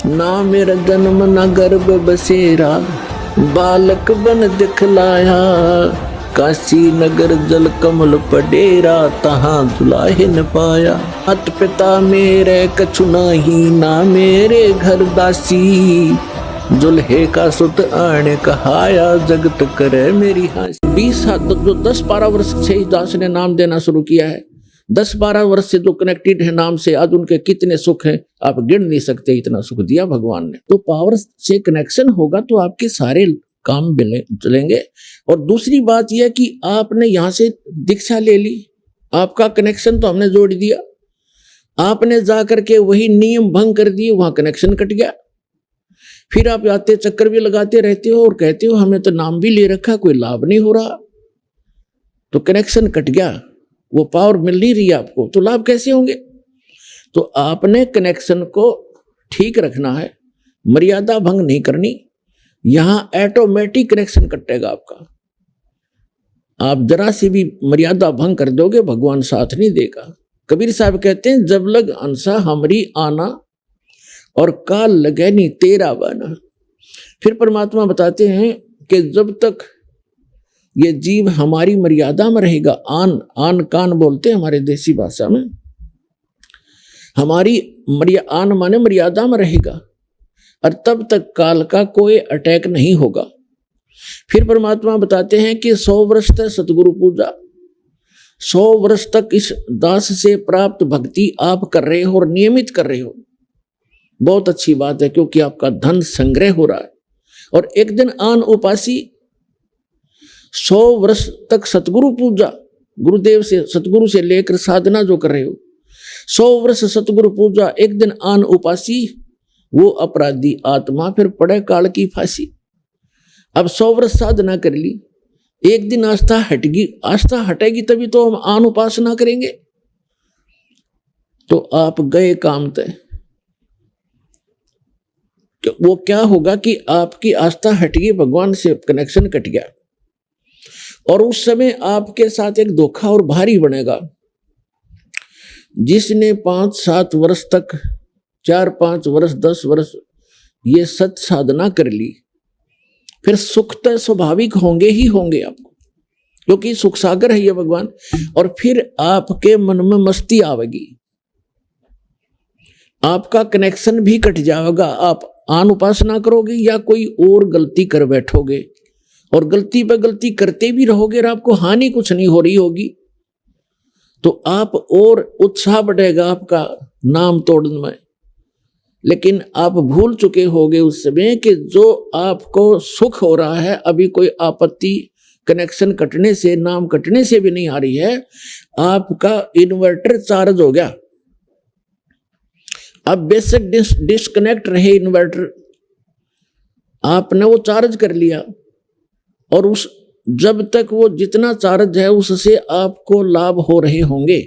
ना मेरा जन्म ना गर्भ बसेरा, बालक बन दिखलाया। काशी नगर जल कमल पडेरा, तहाँ दुलाहे न पाया। मात पिता मेरे कछु नाही, ना मेरे घर दासी। दुल्हे का सुत आने कहाया, जगत करे मेरी हासी। 20 साल जो 10-12 वर्ष से ही दास ने नाम देना शुरू किया है, 10-12 वर्ष से जो कनेक्टेड है नाम से, आज उनके कितने सुख हैं आप गिन नहीं सकते, इतना सुख दिया भगवान ने। तो पावर से कनेक्शन होगा तो आपके सारे काम चलेंगे। और दूसरी बात यह कि आपने यहां से दीक्षा ले ली, आपका कनेक्शन तो हमने जोड़ दिया, आपने जाकर के वही नियम भंग कर दिए, वहां कनेक्शन कट गया। फिर आप आते चक्कर भी लगाते रहते हो और कहते हो हमें तो नाम भी ले रखा, कोई लाभ नहीं हो रहा। तो कनेक्शन कट गया, वो पावर मिल नहीं रही आपको, तो लाभ कैसे होंगे? तो आपने कनेक्शन को ठीक रखना है, मर्यादा भंग नहीं करनी। यहां ऑटोमेटिक कनेक्शन कटेगा आपका। आप जरा सी भी मर्यादा भंग कर दोगे, भगवान साथ नहीं देगा। कबीर साहब कहते हैं, जब लग अंसा हमरी आना, और काल लगे नहीं तेरा बना। फिर परमात्मा बताते हैं कि जब तक ये जीव हमारी मर्यादा में रहेगा, आन कान बोलते हैं हमारे देसी भाषा में, हमारी आन माने मर्यादा में रहेगा, और तब तक काल का कोई अटैक नहीं होगा। फिर परमात्मा बताते हैं कि 100 वर्ष तक सतगुरु पूजा, 100 वर्ष तक इस दास से प्राप्त भक्ति आप कर रहे हो और नियमित कर रहे हो, बहुत अच्छी बात है, क्योंकि आपका धन संग्रह हो रहा है। और एक दिन आन उपासी 100 वर्ष तक सतगुरु पूजा, गुरुदेव से सतगुरु से लेकर साधना जो कर रहे हो, 100 वर्ष सतगुरु पूजा, एक दिन आन उपासी, वो अपराधी आत्मा फिर पड़े काल की फांसी। अब 100 वर्ष साधना कर ली, एक दिन आस्था हटेगी, आस्था हटेगी तभी तो हम आन उपासना करेंगे। तो आप गए काम तय। वो क्या होगा कि आपकी आस्था हट गई, भगवान से कनेक्शन कट गया, और उस समय आपके साथ एक धोखा और भारी बनेगा। जिसने 5-7 वर्ष तक, 4-5 वर्ष 10 वर्ष ये सत साधना कर ली, फिर सुख तो स्वाभाविक होंगे ही होंगे आपको, क्योंकि सुख सागर है ये भगवान। और फिर आपके मन में मस्ती आवेगी, आपका कनेक्शन भी कट जाएगा। आप आन उपासना करोगे या कोई और गलती कर बैठोगे, और गलती पे गलती करते भी रहोगे और आपको हानि कुछ नहीं हो रही होगी, तो आप और उत्साह बढ़ेगा आपका नाम तोड़ने में। लेकिन आप भूल चुके होगे उस समय कि जो आपको सुख हो रहा है, अभी कोई आपत्ति कनेक्शन कटने से, नाम कटने से भी नहीं आ रही है, आपका इन्वर्टर चार्ज हो गया। अब बेशक डिस्कनेक्ट रहे इन्वर्टर, आपने वो चार्ज कर लिया, और उस जब तक वो जितना चार्ज है उससे आपको लाभ हो रहे होंगे,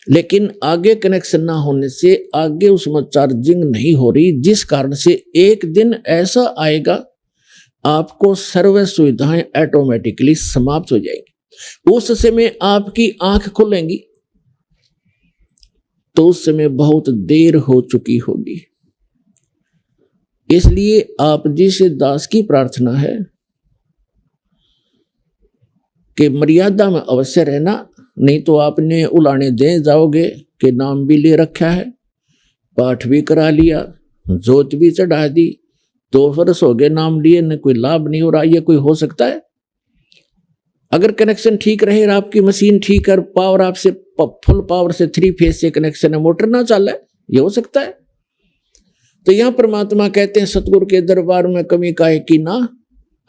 लेकिन आगे कनेक्शन ना होने से आगे उसमें चार्जिंग नहीं हो रही, जिस कारण से एक दिन ऐसा आएगा आपको सर्व सुविधाएं ऑटोमेटिकली समाप्त हो जाएंगी। उस समय आपकी आंख खुलेंगी तो उस समय बहुत देर हो चुकी होगी। इसलिए आप जी से दास की प्रार्थना है कि मर्यादा में अवश्य रहना, नहीं तो आपने उलाने दे जाओगे कि नाम भी ले रखा है, पाठ भी करा लिया, जोत भी चढ़ा दी, 2 वर्ष हो गए नाम लिए, न कोई लाभ नहीं हो रहा। ये कोई हो सकता है? अगर कनेक्शन ठीक रहे, आपकी मशीन ठीक है, पावर आपसे फुल पावर से 3 फेज से कनेक्शन है, मोटर ना चले, ये हो सकता है? तो यहां परमात्मा कहते हैं, सतगुरु के दरबार में कमी काहे की ना,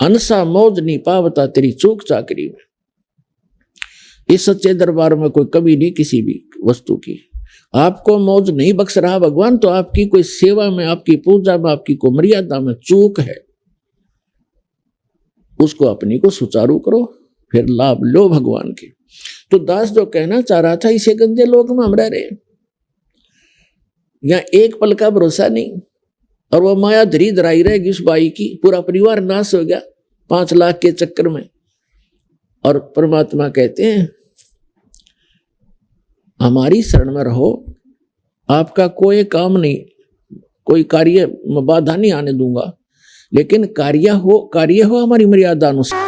अनसा मौज नहीं पावता तेरी चूक चाकरी में। इस सच्चे दरबार में कोई कमी नहीं किसी भी वस्तु की। आपको मौज नहीं बख्श रहा भगवान, तो आपकी कोई सेवा में, आपकी पूजा में, आपकी कोई मर्यादा में चूक है, उसको अपनी को सुचारू करो, फिर लाभ लो भगवान के। तो दास जो कहना चाह रहा था, इसे गंदे लोग में हम रह रहे, यहाँ एक पल का भरोसा नहीं, और वो माया धरी धराई रहेगी उस बाई की, पूरा परिवार नाश हो गया 5 लाख के चक्कर में। और परमात्मा कहते हैं, हमारी शरण में रहो, आपका कोई काम नहीं, कोई कार्य में बाधा नहीं आने दूंगा, लेकिन कार्य हो हमारी मर्यादा अनुसार।